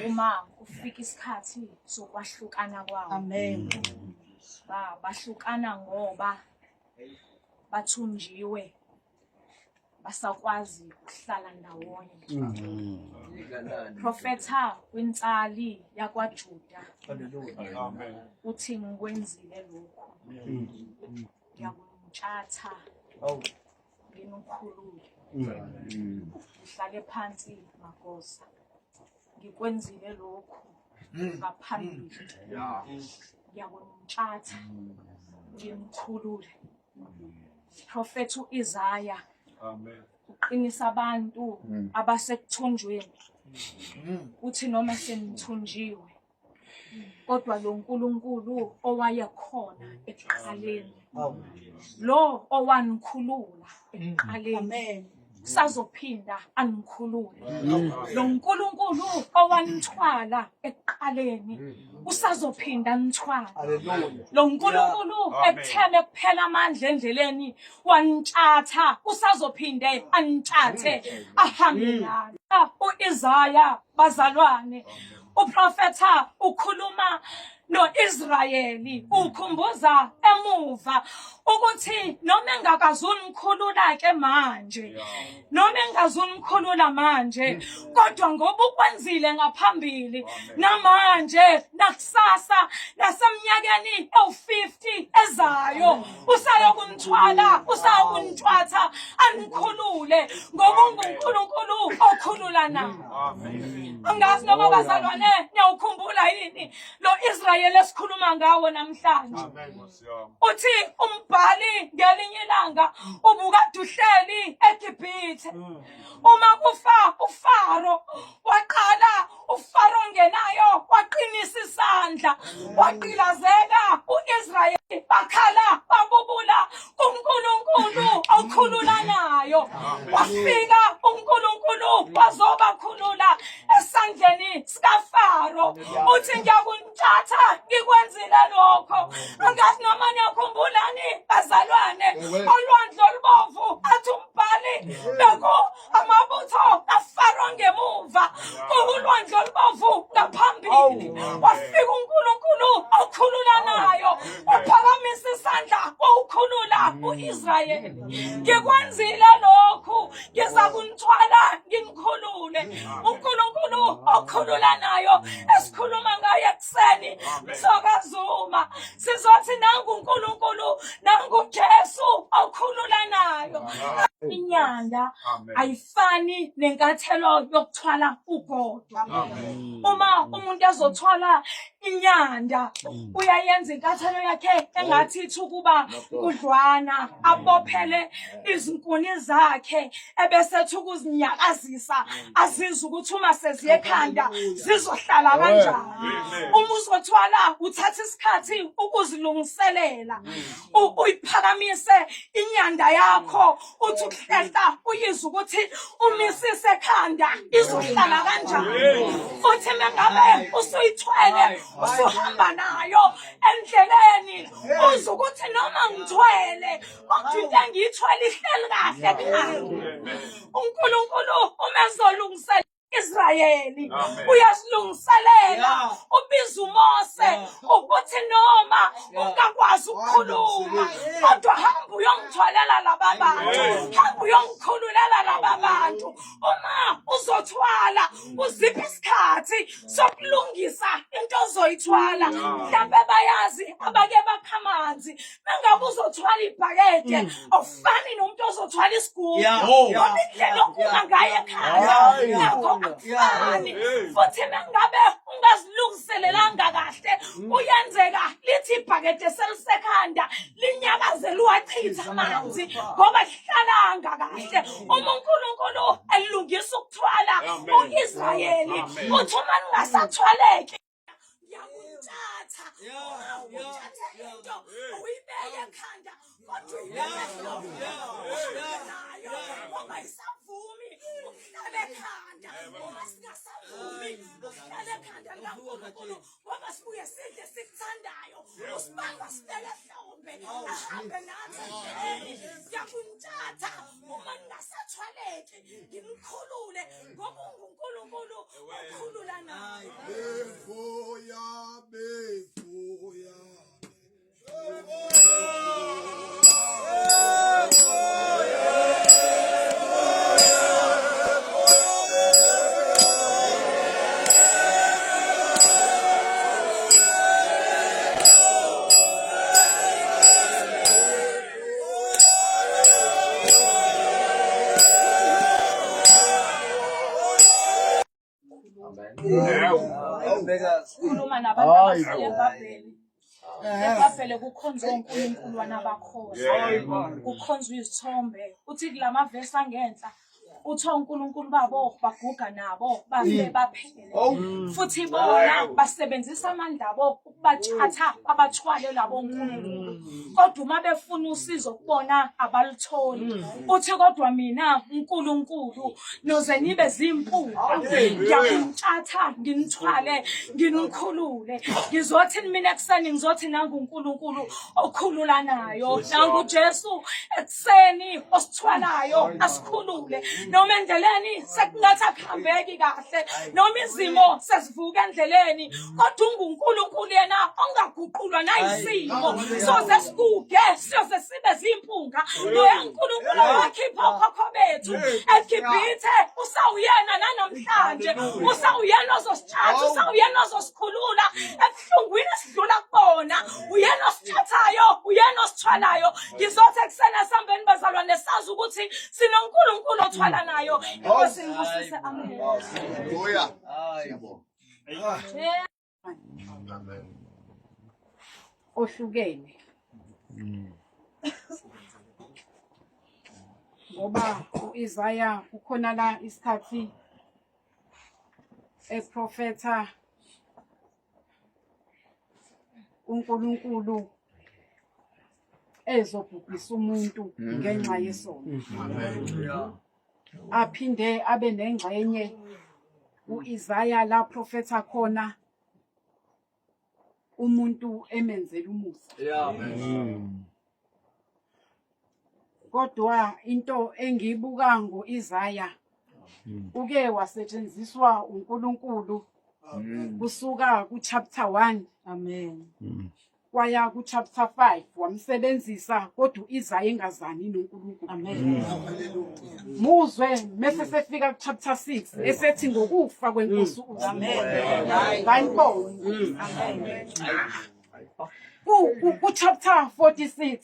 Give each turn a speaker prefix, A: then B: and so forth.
A: uma kufika isikhathi sokwahlukana kwawo.
B: Amen.
A: Bahlukana ngoba bathunjiwe basakwazi ukuhlala ndawonye. Profetha kwintsali yakwaJuda uthi ngikwenzile lokhu. Ngiyakuntshatha nginikhulule. Ngihlale phansi magosa. Ngikwenzile lokhu ngaphambili. Ngiyakuntshatha nginikhulule. Prophet Isaiah uqinisa abantu abasekuthunjweni. Uthi noma senithunjiwe kodwa lo nkulunkulu owayekhona ekuqaleni, lo owanikhulula ekuqaleni usazophinda anikhulule. Lo nkulunkulu owanithwala ekuqaleni usazophinda anithwala. Lo nkulunkulu ekutheme kuphela amandla endleleni wanitshatha usazophinde anitshathe ahambe nani. U-Isaiah bazalwane, uprofetha ukhuluma no-Israyeli ukhumbuza emuva ukuthi noma engakazunikhulula ke manje, noma engazunikhulula manje, kodwa ngoba ukwenzile ngaphambili namanje nakusasa nasemnyakeni ewu-50 ezayo usayokunithwala, usayokunithwatha anikhulule ngoba unguNkulunkulu okhulula nawo. Angazi noma bazalwane niyawukhumbula yini lo Israyeli esikhuluma ngawo namhlanje. Uthi umbhali ngelinye ilanga ubukade uhleli eGibhithe. Uma kufa uFaro waqala uFaro ngenayo waqinisa isandla waqilazela uIsrayeli bakhala babubula kuNkulunkulu okhulula nayo. Wafika uNkulunkulu wazobakhulula esandleni sikaFaro. Uthi ngiyakuntshatha ngikwenzile lokho. Angazi noma niyakhumbulani bazalwane, olwandle olubovu athi umbhali beko amabutho kaFaro ngemuva, ulwandle olubovu ngaphambili. Wafika uNkulunkulu okhulula nayo waphakamisa isandla wawukhulula uIsrayeli. Ngikwenzile lokhu, ngiza kunithwala nginikhulule. uNkulunkulu okhulula nayo esikhuluma ngayo ekuseni msokazuma sizothi nangu uNkulunkulu, nangu uJesu okhulula nayo. Inyanda ayifani nenkathelo yokuthwala ugodo. Uma umuntu ezothwala inyanda uyayenza inkathelo yakhe engathi ithi ukuba kudlwana, abophele izinkuni zakhe ebese ethi ukuzinyakazisa azizwe ukuthi uma seziye ekhanda zizohlala kanjani. Uma uzothwala uthatha isikhathi ukuzilungiselela, uyiphakamise inyanda yakho uthi ukuhlehla uyizwe ukuthi umisise ekhanda izohlala kanjani. Futhi mengabe usuyithwele usuhamba nayo endleleni uzwe ukuthi noma ngithwele kodwa into engiyithwele ihleli kahle ekhanda. uNkulunkulu uma ezolungisela Israyeli uyasilungiselela, ubiza uMose ukuthi noma ungakwazi ukukhuluma kodwa hamba uyongithwalela laba bantu, hamba uyongikhululela laba bantu. Uma uzothwala uziphi isikhathi sokulungisa into ozoyithwala. Mhlawumbe bayazi abake bakha amanzi, mengabe uzothwala ibhakede awufani nomuntu ozothwala isigubhu. Kodwa indlela okuma ngayo ekhaya nakho akufani. Futhi mengabe ungazilungiselelanga kahle uyenzeka lithi ibhakede selisekhanda linyakaze luwachitha amanzi ngoba lihlalanga kahle. Uma uNkulunkulu elungisa ukuthwala uIsrayeli uthi uma ningasathwaleki ngiyakuntshatha. Uthathe into uyibeke ekhanda kodwa uyibeke nayo ngoba isavumi ukuhlala ekhanda. Uma singasavumi ukuhlala ekhanda likaNkulunkulu ngoba sibuye sidle sikuthandayo, usibanga sibeke ehlombe ahambe nathi endleleni. Ngiyakuntshatha uma ningasathwaleki nginikhulule ngoba unguNkulunkulu okhulula nayo. Khuluma nabantu abasiya eBhabheli. eBhabhele kukhonzwa uNkulunkulu wanabakhosi. Kukhonzwa izithombe. Uthi kulama verse angenhla uthi uNkulunkulu babo baguga nabo bafe baphele. Futhi bona basebenzisa amandla abo ukubathatha abathwale labo uNkulunkulu. Kodwa uma befuna usizo kubona abalitholi. Uthi kodwa mina uNkulunkulu noze nibe zimpunga ngiyamthatha nginithwale nginikhulule. Ngizothi mina ekuseni ngizothi nangu uNkulunkulu okhululanayo. Nangu Jesu ekuseni osithwalayo asikhulule. Noma endleleni sekungathi akuhambeki kahle. Noma izimo sesivuka endleleni. Kodwa uNkulunkulu yena ongaguqulwa nayisimo. Soze sikuge siyoze sibe zimpunga. Loya uNkulunkulu wakhipha okhokho bethu eGibhithe usawuyena nanamhlanje. Usawuyena ozosithatha, usawuyena ozosikhulula ebuhlungwini esidlula kubona. Uyena osithathayo, uyena osithwalayo. Ngizothi ekuseni esambeni bazalwane sazi ukuthi sinoNkulunkulu othwala nayo. Inkosi ngibusise. Amen.
B: Haleluya.
C: Amen.
D: Ohlukene ngoba uIsaya ukhona la isikhathi eprofetha uNkulunkulu ezobhubhisa umuntu ngenxa yesono. Aphinde abe nengxenye uIsaya la profetha khona umuntu emenzela umusa. Kodwa into engiyibuka ngoIsaya uke wasetshenziswa uNkulunkulu kusuka kuchapter 1 amen kwaya kuchapter 5 wamsebenzisa kodwa uIsaya engazani noNkulunkulu amen. Muzwe mase sefika kuchapter 6 esethi ngokufa kwenkosi amen. Bayibona amen. Ku chapter 46